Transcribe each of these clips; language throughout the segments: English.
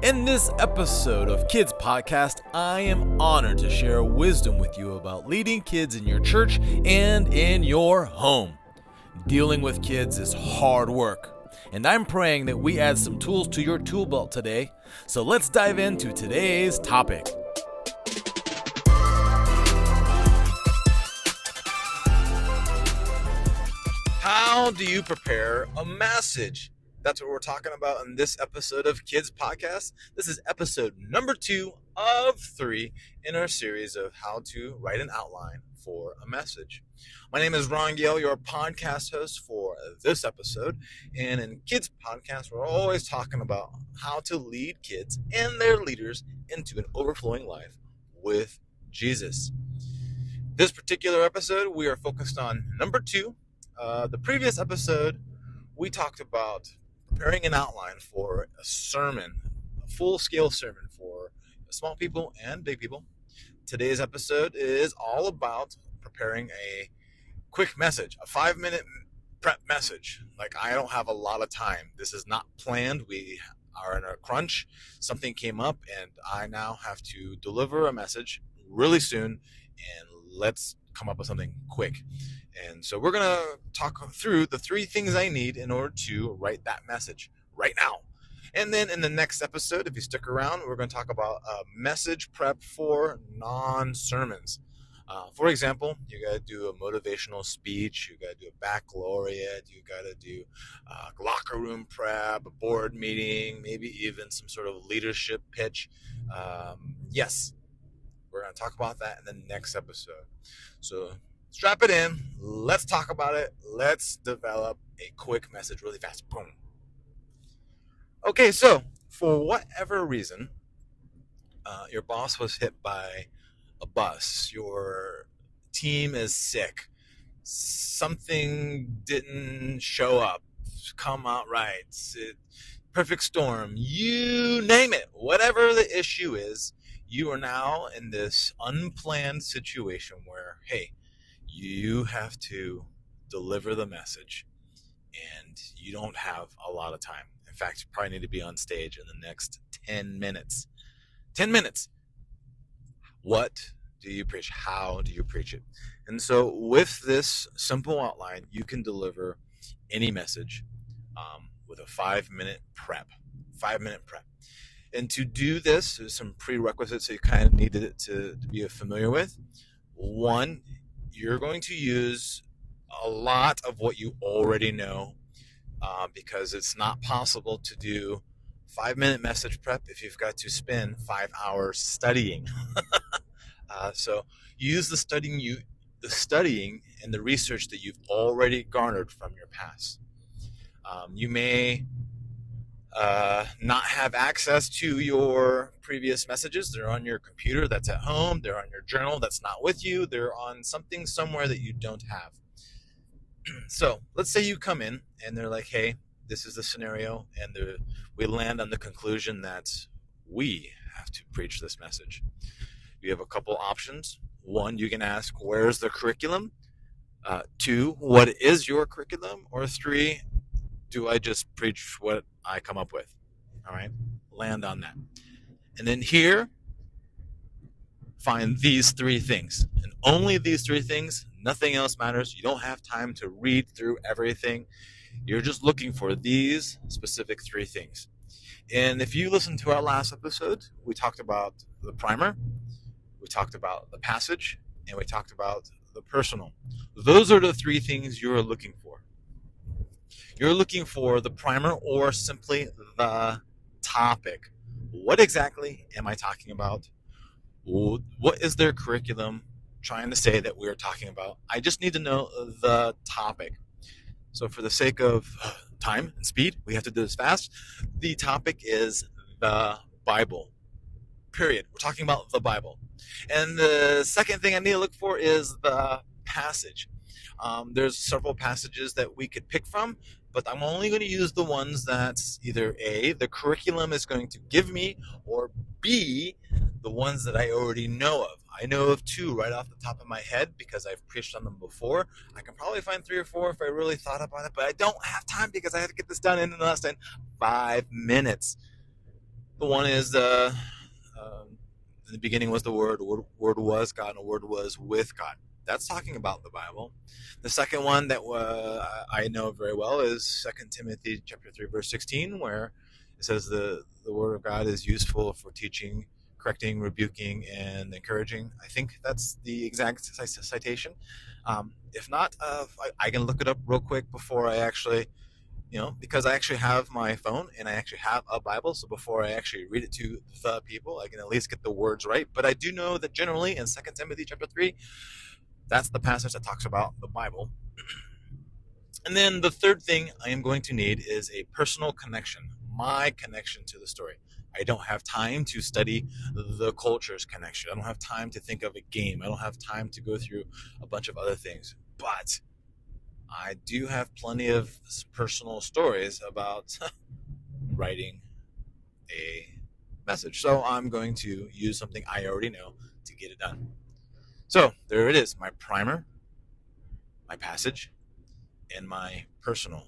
In this episode of Kids Podcast, I am honored to share wisdom with you about leading kids in your church and in your home. Dealing with kids is hard work, and I'm praying that we add some tools to your tool belt today. So let's dive into today's topic. How do you prepare a message? That's what we're talking about in this episode of Kids Podcast. This is episode number 2 of 3 in our series of how to write an outline for a message. My name is Ron Gale, your podcast host for this episode. And in Kids Podcast, we're always talking about how to lead kids and their leaders into an overflowing life with Jesus. This particular episode, we are focused on number 2. The previous episode, we talked about preparing an outline for a sermon, a full-scale sermon for small people and big people. Today's episode is all about preparing a quick message, a 5-minute prep message. Like, I don't have a lot of time. This is not planned. We are in a crunch. Something came up, and I now have to deliver a message really soon, and let's come up with something quick. And so we're going to talk through the 3 things I need in order to write that message right now. And then in the next episode, if you stick around, we're going to talk about message prep for non-sermons. For example, you got to do a motivational speech, you got to do a baccalaureate, you got to do locker room prep, a board meeting, maybe even some sort of leadership pitch. Yes, we're going to talk about that in the next episode. So strap it in. Let's talk about it. Let's develop a quick message really fast. Boom. Okay, so for whatever reason, your boss was hit by a bus. Your team is sick. Something didn't show up, come out right. Perfect storm. You name it. Whatever the issue is, you are now in this unplanned situation where, hey, you have to deliver the message and you don't have a lot of time. In fact, you probably need to be on stage in the next 10 minutes. 10 minutes. What do you preach? How do you preach it? And so with this simple outline, you can deliver any message with a 5-minute prep. 5-minute prep. And to do this, there's some prerequisites that you kind of need to be familiar with. One, you're going to use a lot of what you already know because it's not possible to do 5-minute message prep if you've got to spend 5 hours studying. So use the studying and the research that you've already garnered from your past. You may not have access to your previous messages. They're on your computer that's at home. They're on your journal that's not with you. They're on something somewhere that you don't have. So let's say you come in and they're like, hey, this is the scenario, and we land on the conclusion that we have to preach this message. You have a couple options. 1, you can ask, where's the curriculum? 2, what is your curriculum? Or 3, do I just preach what I come up with? All right, land on that. And then here, find these 3 things. And only these 3 things, nothing else matters. You don't have time to read through everything. You're just looking for these specific 3 things. And if you listen to our last episode, we talked about the primer, we talked about the passage, and we talked about the personal. Those are the 3 things you're looking for. You're looking for the primer or simply the topic. What exactly am I talking about? What is their curriculum trying to say that we're talking about? I just need to know the topic. So for the sake of time and speed, we have to do this fast. The topic is the Bible. Period. We're talking about the Bible. And the second thing I need to look for is the passage. There's several passages that we could pick from, but I'm only going to use the ones that either A, the curriculum is going to give me, or B, the ones that I already know of. I know of 2 right off the top of my head because I've preached on them before. I can probably find 3 or 4 if I really thought about it, but I don't have time because I have to get this done in less than 5 minutes. The one is in the beginning was the Word was God, and the Word was with God. That's talking about the Bible. The second one that I know very well is 2 Timothy chapter 3, verse 16, where it says the Word of God is useful for teaching, correcting, rebuking, and encouraging. I think that's the exact citation. If not, I can look it up real quick before I actually, because I actually have my phone and I actually have a Bible. So before I actually read it to the people, I can at least get the words right. But I do know that generally in 2 Timothy chapter 3, that's the passage that talks about the Bible. And then the third thing I am going to need is a personal connection, my connection to the story. I don't have time to study the culture's connection. I don't have time to think of a game. I don't have time to go through a bunch of other things. But I do have plenty of personal stories about writing a message. So I'm going to use something I already know to get it done. So there it is, my primer, my passage, and my personal.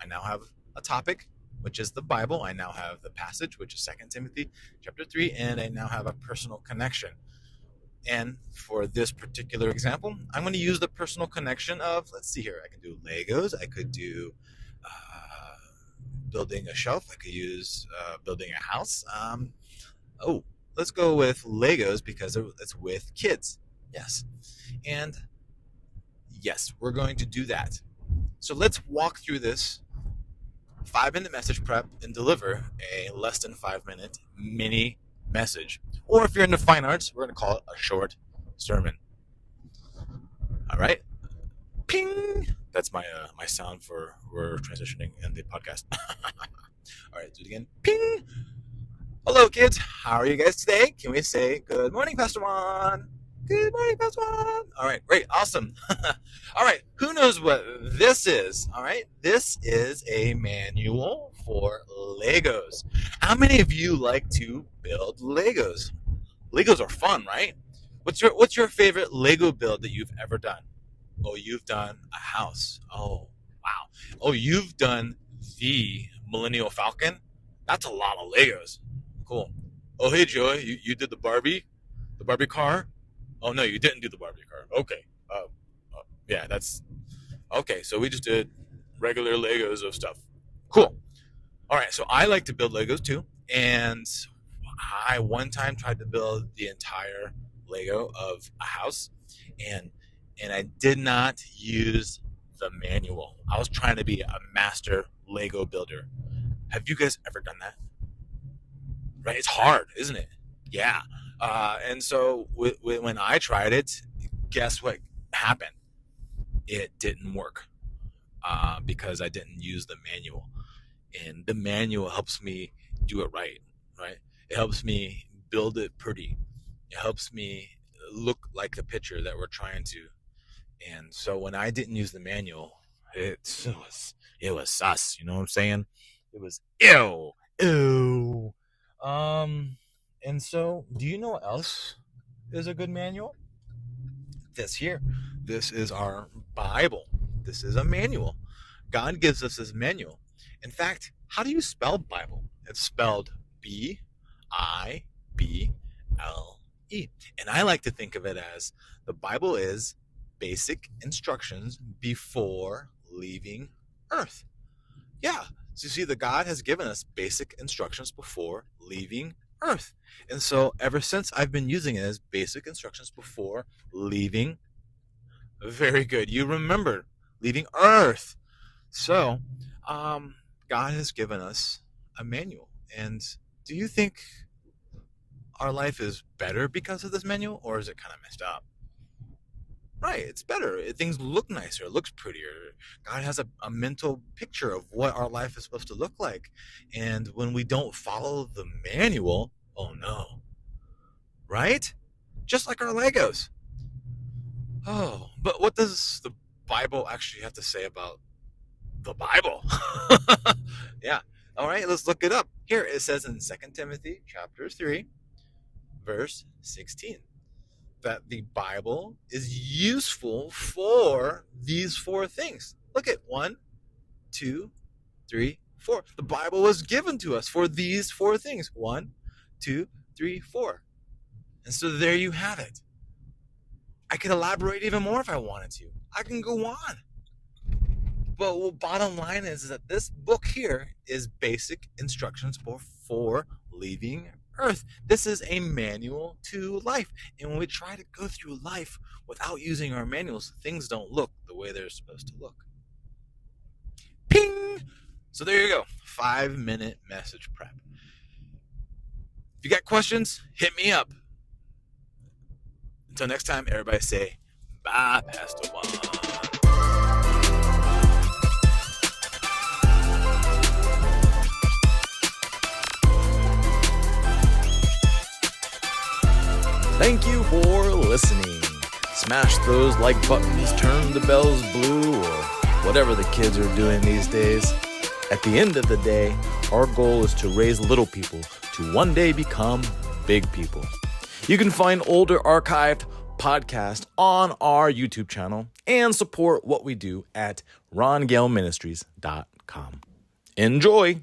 I now have a topic, which is the Bible. I now have the passage, which is 2 Timothy chapter 3, and I now have a personal connection. And for this particular example, I'm going to use the personal connection of, let's see here, I can do Legos, I could do building a shelf, I could use building a house. Let's go with Legos because it's with kids. Yes. And yes, we're going to do that. So let's walk through this 5-minute message prep and deliver a less than 5-minute mini message. Or if you're into fine arts, we're going to call it a short sermon. All right. Ping. That's my sound for we're transitioning in the podcast. All right, do it again. Ping. Hello, kids. How are you guys today? Can we say good morning, Pastor Juan? Good morning, Pastor Juan. All right, great, awesome. All right, who knows what this is? All right, this is a manual for Legos. How many of you like to build Legos? Legos are fun, right? What's your favorite Lego build that you've ever done? Oh, you've done a house. Oh, wow. Oh, you've done the Millennial Falcon. That's a lot of Legos. Cool. Oh, hey, Joey, you did the Barbie car? Oh, no, you didn't do the Barbie car. Okay. Yeah, that's... Okay, so we just did regular Legos of stuff. Cool. All right, so I like to build Legos too. And I one time tried to build the entire Lego of a house. And I did not use the manual. I was trying to be a master Lego builder. Have you guys ever done that? Right? It's hard, isn't it? Yeah. And so when I tried it, guess what happened? It didn't work because I didn't use the manual. And the manual helps me do it right? It helps me build it pretty. It helps me look like the picture that we're trying to. And so when I didn't use the manual, it was sus. You know what I'm saying? It was ew. And so, do you know what else is a good manual? This here. This is our Bible. This is a manual. God gives us this manual. In fact, how do you spell Bible? It's spelled B-I-B-L-E. And I like to think of it as the Bible is basic instructions before leaving Earth. Yeah. So you see, the God has given us basic instructions before leaving Earth. And so ever since I've been using it as basic instructions before leaving. Very good. You remembered leaving Earth. So God has given us a manual. And do you think our life is better because of this manual, or is it kind of messed up? Right, it's better. Things look nicer. It looks prettier. God has a mental picture of what our life is supposed to look like. And when we don't follow the manual, oh no. Right? Just like our Legos. Oh, but what does the Bible actually have to say about the Bible? Yeah. All right, let's look it up. Here it says in 2 Timothy chapter 3, verse 16. That the Bible is useful for these 4 things. Look at 1, 2, 3, 4. The Bible was given to us for these 4 things. 1, 2, 3, 4. And so there you have it. I could elaborate even more if I wanted to. I can go on. But what bottom line is that this book here is basic instructions for leaving Earth. This is a manual to life. And when we try to go through life without using our manuals, things don't look the way they're supposed to look. Ping! So there you go. 5-minute message prep. If you got questions, hit me up. Until next time, everybody say, bye, Pastor Juan. Thank you for listening. Smash those like buttons, turn the bells blue, or whatever the kids are doing these days. At the end of the day, our goal is to raise little people to one day become big people. You can find older archived podcasts on our YouTube channel and support what we do at rongaleministries.com. Enjoy!